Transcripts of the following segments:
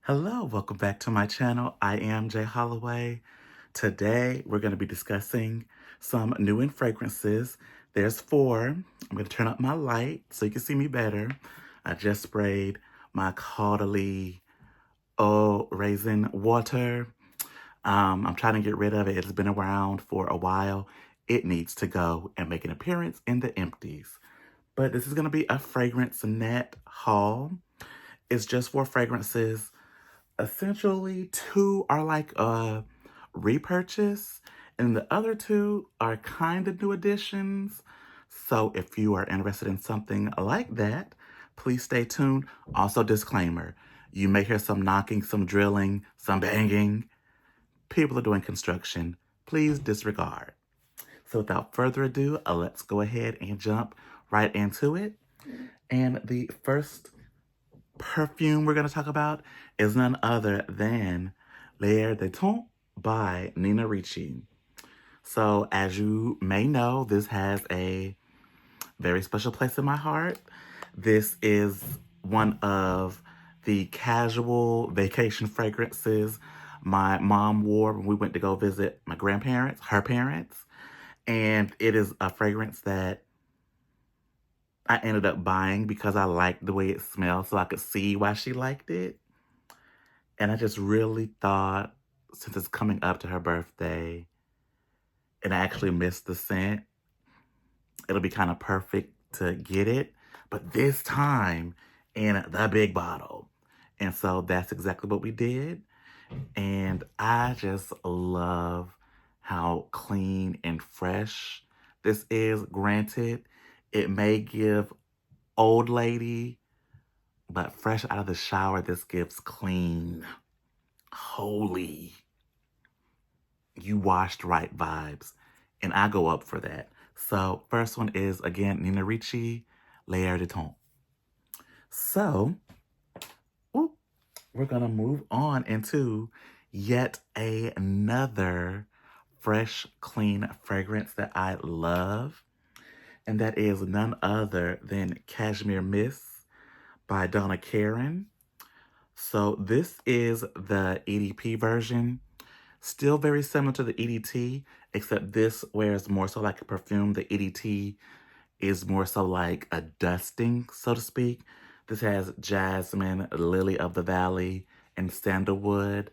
Hello, welcome back to my channel. I am Jay Holloway. Today, we're going to be discussing some new in fragrances. There's four. I'm going to turn up my light so you can see me better. I just sprayed my Caudalie Eau Raisin water. I'm trying to get rid of it. It's been around for a while. It needs to go and make an appearance in the empties. But this is going to be a fragrance net haul. It's just four fragrances. Essentially, two are like a repurchase, and the other two are kind of new additions. So if you are interested in something like that, please stay tuned. Also, disclaimer, you may hear some knocking, some drilling, some banging. People are doing construction. Please disregard. So without further ado, let's go ahead and jump right into it. And the first perfume we're going to talk about is none other than L'air de Temps by Nina Ricci. So, as you may know, this has a very special place in my heart. This is one of the casual vacation fragrances my mom wore when we went to go visit my grandparents, her parents. And it is a fragrance that I ended up buying because I liked the way it smelled, so I could see why she liked it. And I just really thought, since it's coming up to her birthday, and I actually missed the scent, it'll be kind of perfect to get it. But this time in the big bottle. And so that's exactly what we did. And I just love how clean and fresh this is. Granted, it may give old lady, but fresh out of the shower, this gives clean, holy, you washed right vibes. And I go up for that. So first one is, again, Nina Ricci, L'air de Temps. So, we're going to move on into yet another fresh, clean fragrance that I love. And that is none other than Cashmere Mist by Donna Karan. So this is the EDP version. Still very similar to the EDT, except this wears more so like a perfume. The EDT is more so like a dusting, so to speak. This has jasmine, lily of the valley, and sandalwood.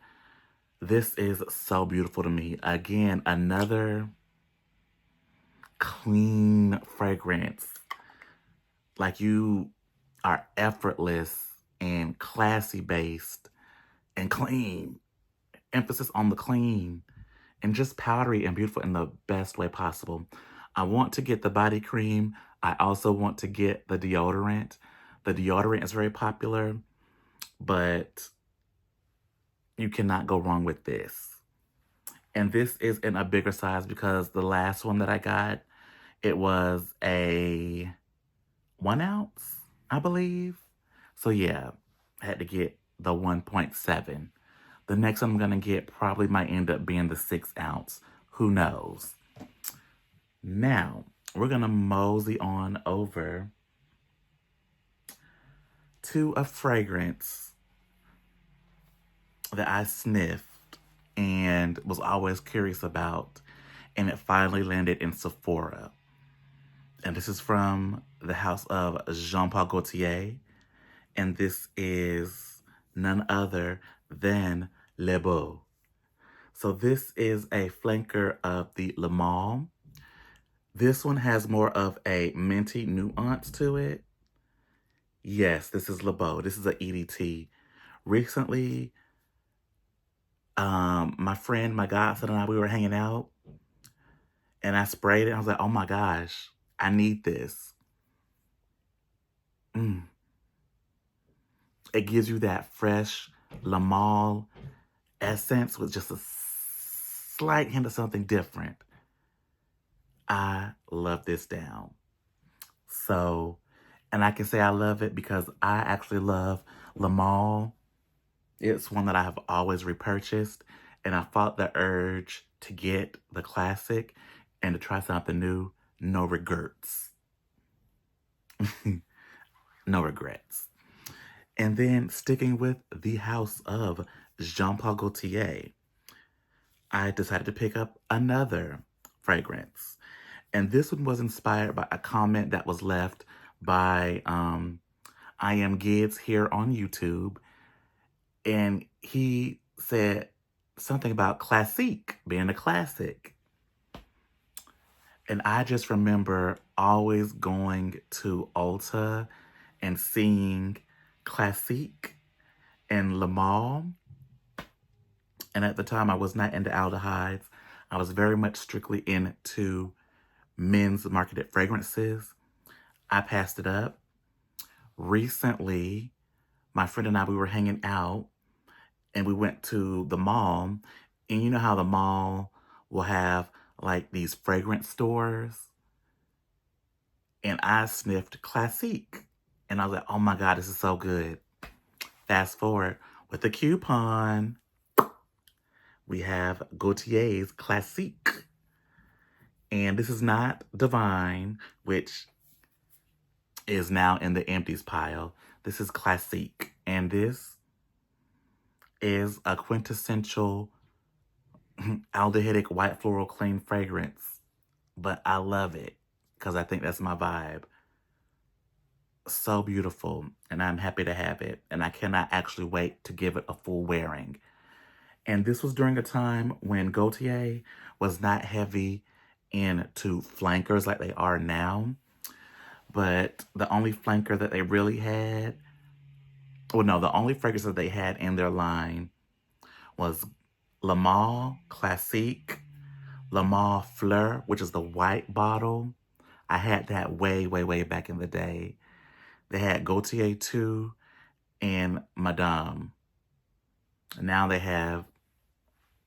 This is so beautiful to me. Again, another clean fragrance. Like, you are effortless and classy based and clean. Emphasis on the clean. And just powdery and beautiful in the best way possible. I want to get the body cream. I also want to get the deodorant. The deodorant is very popular, but you cannot go wrong with this. And this is in a bigger size because the last one that I got, it was a 1 ounce, I believe. So yeah, I had to get the 1.7. The next one I'm going to get probably might end up being the 6 ounce. Who knows? Now, we're going to mosey on over to a fragrance that I sniffed and was always curious about, and it finally landed in Sephora. And this is from the house of Jean-Paul Gaultier, and this is none other than Le Beau. So this is a flanker of the Le Male. This one has more of a minty nuance to it. Yes, this is Le Beau. This is an EDT. Recently, my friend, my godson and I, we were hanging out, and I sprayed it. I was like, oh my gosh, I need this. It gives you that fresh Le Male essence with just a slight hint of something different. I love this down. So, and I can say I love it because I actually love Le Male. It's one that I have always repurchased, and I fought the urge to get the classic and to try something new. No regrets. No regrets. And then sticking with the house of Jean-Paul Gaultier, I decided to pick up another fragrance. And this one was inspired by a comment that was left by I Am Gids here on YouTube. And he said something about classique, being a classic. And I just remember always going to Ulta and seeing classique and Le Male. And at the time, I was not into aldehydes. I was very much strictly into men's marketed fragrances. I passed it up. Recently, my friend and I, we were hanging out and we went to the mall. And you know how the mall will have like these fragrance stores? And I sniffed Classique. And I was like, oh my God, this is so good. Fast forward with the coupon, we have Gaultier's Classique. And this is not Divine, which is now in the empties pile. This is Classique. And this is a quintessential aldehydic white floral clean fragrance. But I love it because I think that's my vibe. So beautiful. And I'm happy to have it. And I cannot actually wait to give it a full wearing. And this was during a time when Gaultier was not heavy into flankers like they are now. But the only flanker that they really had, well, no, the only fragrance that they had in their line was Le Male Classique, Le Male Fleur, which is the white bottle. I had that way, way, way back in the day. They had Gaultier 2 and Madame. Now they have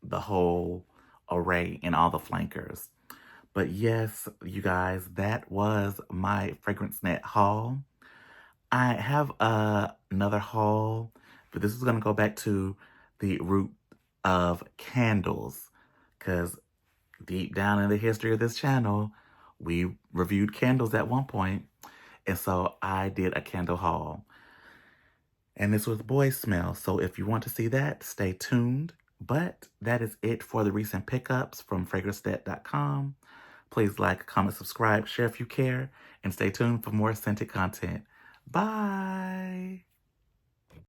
the whole array in all the flankers. But yes, you guys, that was my Fragrance Net haul. I have another haul, but this is going to go back to the root of candles, because deep down in the history of this channel, we reviewed candles at one point, and so I did a candle haul. And this was Boy Smell, so if you want to see that, stay tuned. But that is it for the recent pickups from FragranceNet.com. Please like, comment, subscribe, share if you care, and stay tuned for more scented content. Bye!